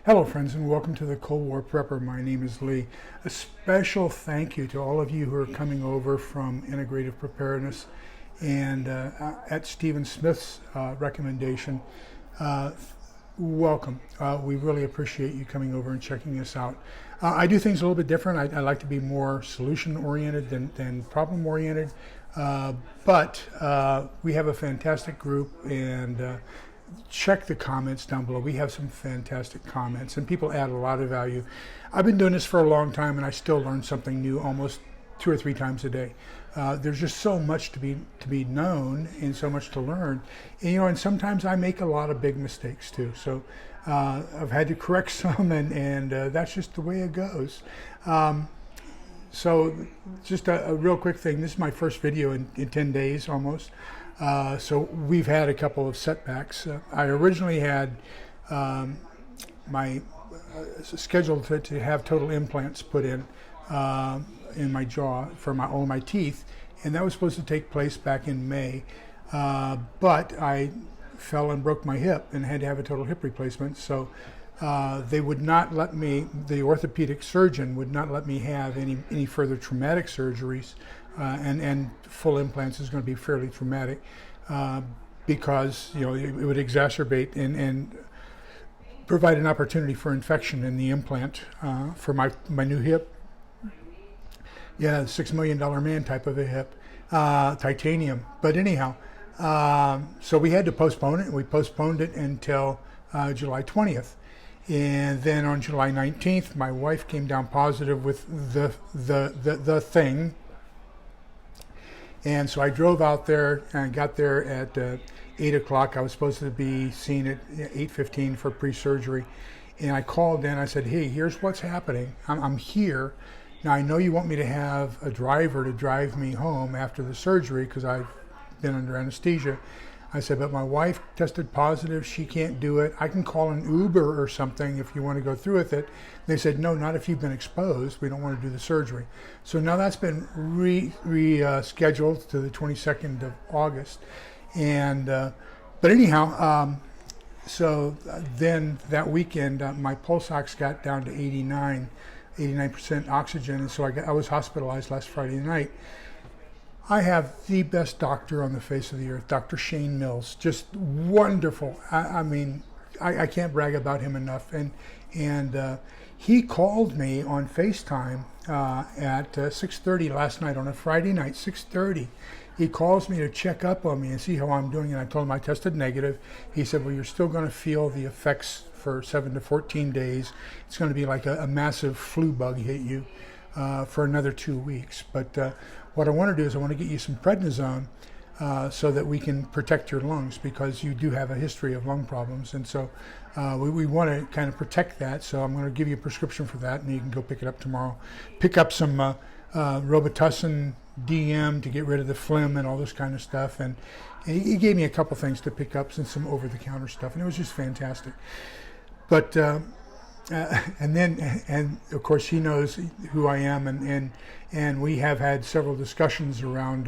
Hello friends and welcome to the Cold War Prepper. My name is Lee. A special thank you to all of you who are coming over from Integrative Preparedness and at Stephen Smith's recommendation. Welcome. We really appreciate you coming over and checking us out. I do things a little bit different. I like to be more solution oriented than problem oriented, but we have a fantastic group, and check the comments down below. We have some fantastic comments and people add a lot of value. I've been doing this for a long time and I still learn something new almost 2 or 3 times a day. There's just so much to be known and so much to learn, and sometimes I make a lot of big mistakes too, so I've had to correct some, and that's just the way it goes. So just a real quick thing. This is my first video in 10 days almost. So we've had a couple of setbacks. I originally had my scheduled to have total implants put in my jaw for all my teeth, and that was supposed to take place back in May. But I fell and broke my hip and had to have a total hip replacement. So they would not let me, the orthopedic surgeon would not let me have any further traumatic surgeries. And full implants is going to be fairly traumatic because it would exacerbate and provide an opportunity for infection in the implant for my new hip. Yeah, $6 million man type of a hip, titanium. But anyhow, so we had to postpone it. We postponed it until July 20th. And then on July 19th, my wife came down positive with the thing. And so I drove out there and got there at 8 o'clock. I was supposed to be seen at 8:15 for pre-surgery. And I called in. I said, hey, here's what's happening. I'm here. Now, I know you want me to have a driver to drive me home after the surgery because I've been under anesthesia. I said, but my wife tested positive. She can't do it. I can call an Uber or something if you want to go through with it. They said, no, not if you've been exposed. We don't want to do the surgery. So now that's been rescheduled to the 22nd of August. And but anyhow, so then that weekend, my pulse ox got down to 89% oxygen. And so I was hospitalized last Friday night. I have the best doctor on the face of the earth, Dr. Shane Mills, just wonderful. I mean, I can't brag about him enough. And he called me on FaceTime at 6:30 last night on a Friday night, 6:30. He calls me to check up on me and see how I'm doing. And I told him I tested negative. He said, well, you're still going to feel the effects for 7 to 14 days. It's going to be like a massive flu bug hit you for another 2 weeks. But what I want to do is I want to get you some prednisone so that we can protect your lungs, because you do have a history of lung problems. And so we want to kind of protect that. So I'm going to give you a prescription for that, and you can go pick it up tomorrow. Pick up some Robitussin DM to get rid of the phlegm and all this kind of stuff. And he gave me a couple things to pick up and some over-the-counter stuff. And it was just fantastic. But and of course he knows who I am, and we have had several discussions around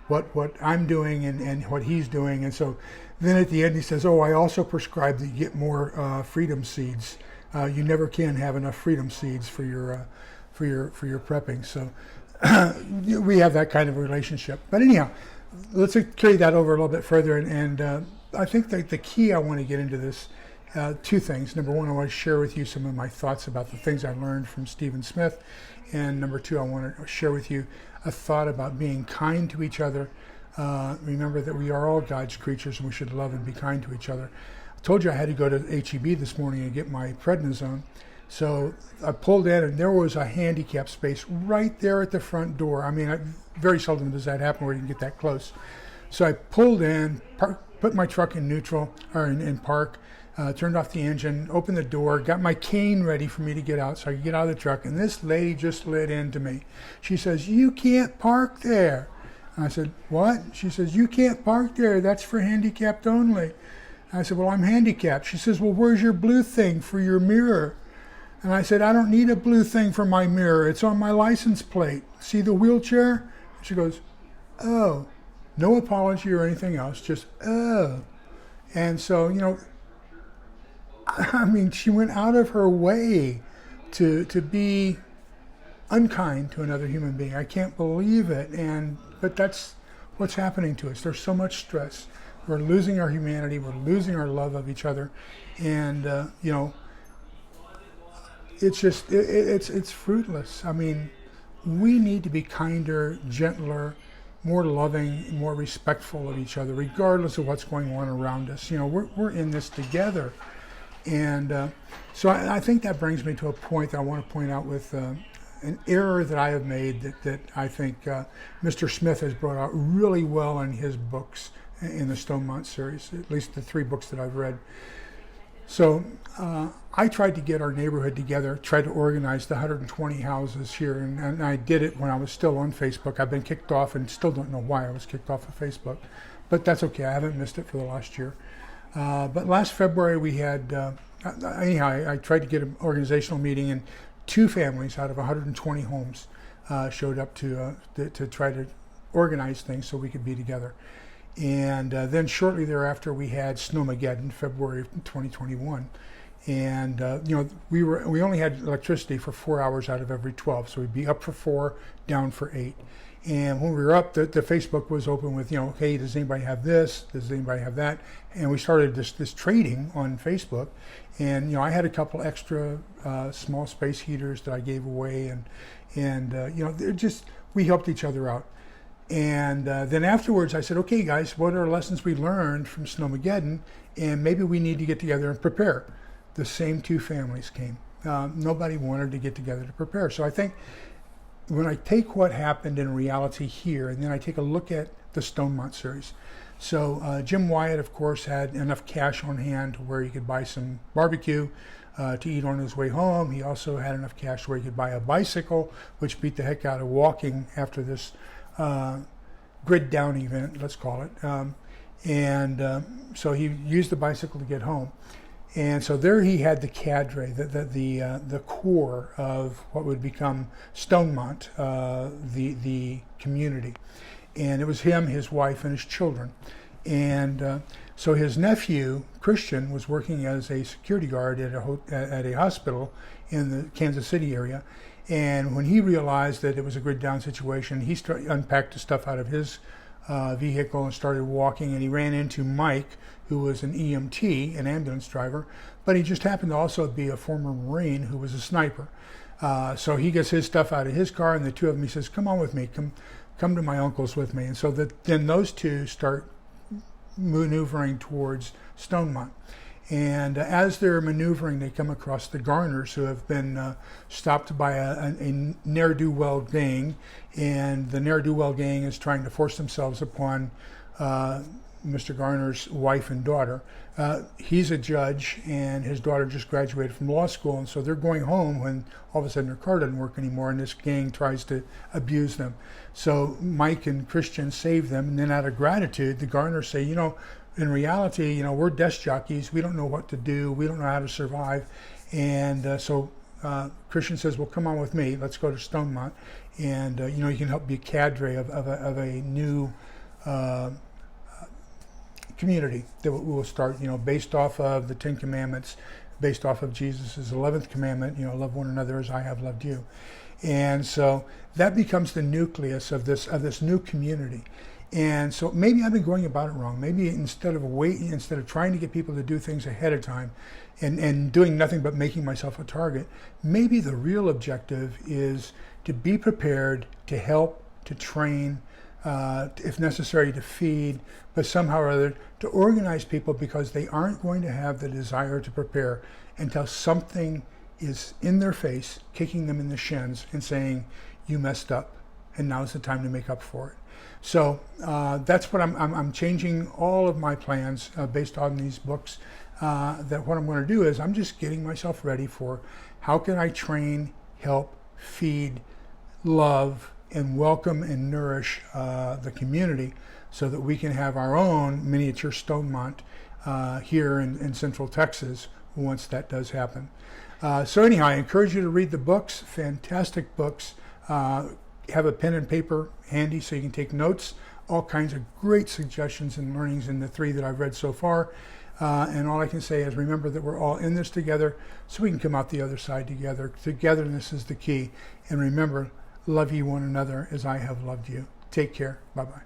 what I'm doing and what he's doing. And so then at the end he says, oh, I also prescribe that you get more freedom seeds. You never can have enough freedom seeds for your prepping. So we have that kind of relationship. But anyhow, let's carry that over a little bit further, and I think that the key I want to get into this, 2 things. Number 1, I want to share with you some of my thoughts about the things I learned from Stephen Smith. And number 2, I want to share with you a thought about being kind to each other. Remember that we are all God's creatures and we should love and be kind to each other. I told you I had to go to HEB this morning and get my prednisone. So I pulled in and there was a handicap space right there at the front door. I mean, very seldom does that happen where you can get that close. So I pulled in, put my truck in neutral, or in park, turned off the engine, opened the door, got my cane ready for me to get out so I could get out of the truck, and this lady just lit into me. She says, you can't park there. And I said, what? She says, you can't park there. That's for handicapped only. I said, well, I'm handicapped. She says, well, where's your blue thing for your mirror? And I said, I don't need a blue thing for my mirror. It's on my license plate. See the wheelchair? She goes, oh. No apology or anything else, just, oh. And so, I mean, she went out of her way to be unkind to another human being. I can't believe it. But that's what's happening to us. There's so much stress. We're losing our humanity. We're losing our love of each other. And, it's just, it's fruitless. I mean, we need to be kinder, gentler, more loving, more respectful of each other, regardless of what's going on around us. We're in this together. And so I think that brings me to a point that I want to point out with an error that I have made that I think Mr. Smith has brought out really well in his books in the Stonemont series, at least the 3 books that I've read. So I tried to get our neighborhood together, tried to organize the 120 houses here, and I did it when I was still on Facebook. I've been kicked off and still don't know why I was kicked off of Facebook, but that's okay. I haven't missed it for the last year. But last February we had, anyhow, I tried to get an organizational meeting, and 2 families out of 120 homes showed up to try to organize things so we could be together. And then shortly thereafter we had Snowmageddon, February of 2021. And we only had electricity for 4 hours out of every 12, so we'd be up for 4, down for 8. And when we were up, the Facebook was open with, hey, does anybody have this? Does anybody have that? And we started this trading on Facebook. And, I had a couple extra small space heaters that I gave away. And we helped each other out. And then afterwards I said, okay, guys, what are lessons we learned from Snowmageddon? And maybe we need to get together and prepare. The same 2 families came. Nobody wanted to get together to prepare. So I think when I take what happened in reality here, and then I take a look at the Stonemont series. So Jim Wyatt, of course, had enough cash on hand to where he could buy some barbecue to eat on his way home. He also had enough cash where he could buy a bicycle, which beat the heck out of walking after this grid down event, let's call it. So he used the bicycle to get home. And so there he had the cadre, the core of what would become Stonemont, the community. And it was him, his wife, and his children. And so his nephew, Christian, was working as a security guard at a hospital in the Kansas City area. And when he realized that it was a grid down situation, he unpacked the stuff out of his vehicle and started walking, and he ran into Mike, who was an EMT, an ambulance driver, but he just happened to also be a former Marine who was a sniper. So he gets his stuff out of his car, and the 2 of them, he says, come on with me, come to my uncle's with me. And so then those 2 start maneuvering towards Stonemont. And as they're maneuvering, they come across the Garners, who have been stopped by a ne'er-do-well gang, and the ne'er-do-well gang is trying to force themselves upon Mr. Garner's wife and daughter. He's a judge, and his daughter just graduated from law school, and so they're going home when all of a sudden their car doesn't work anymore, and this gang tries to abuse them. So Mike and Christian save them, and then out of gratitude, the Garners say, in reality, we're desk jockeys. We don't know what to do. We don't know how to survive. And so Christian says, well, come on with me. Let's go to Stonemont. And, you can help be a cadre of a new community that will start, based off of the 10 Commandments, based off of Jesus' 11th commandment, love one another as I have loved you. And so that becomes the nucleus of this new community. And so maybe I've been going about it wrong. Maybe instead of trying to get people to do things ahead of time and doing nothing but making myself a target, maybe the real objective is to be prepared, to help, to train, if necessary to feed, but somehow or other to organize people, because they aren't going to have the desire to prepare until something is in their face, kicking them in the shins and saying, you messed up, and now's the time to make up for it. So that's what I'm changing all of my plans based on these books. That what I'm going to do is I'm just getting myself ready for how can I train, help, feed, love, and welcome and nourish the community so that we can have our own miniature Stonemont here in Central Texas once that does happen. So anyhow, I encourage you to read the books, fantastic books. Have a pen and paper handy so you can take notes. All kinds of great suggestions and learnings in the 3 that I've read so far. And all I can say is remember that we're all in this together so we can come out the other side together. Togetherness is the key. And remember, love ye one another as I have loved you. Take care. Bye-bye.